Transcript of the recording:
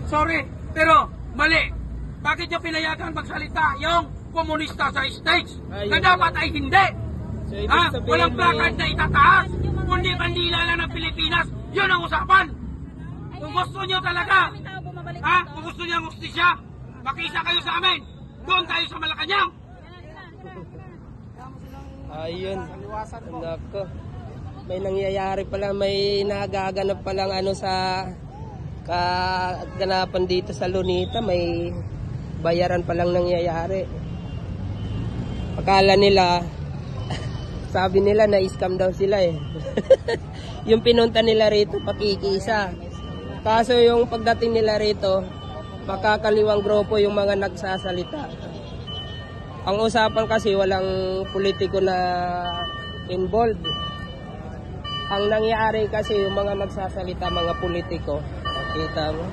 Sorry, pero mali. Bakit niyo pinayagan magsalita yung komunista sa stage? Na dapat ay hindi. So, walang placard na itataas. Kundi bandila lang ng Pilipinas. Yun ang usapan. Kung gusto niyo talaga, kung gusto niyo ang ustisya, makisa kayo sa amin. Doon tayo sa Malacanang. Ayun. Nako. May nangyayari pala, may nagaganap palang ano sa kaganapan dito sa Lunita, may bayaran palang nangyayari. Akala nila, sabi nila na-scam daw sila eh. Yung pinunta nila rito, pakikisa. Kaso yung pagdating nila rito, makakaliwang grupo yung mga nagsasalita. Ang usapan kasi walang politiko na involved. Ang nangyari kasi yung mga nagsasalita, mga politiko. Kita mo?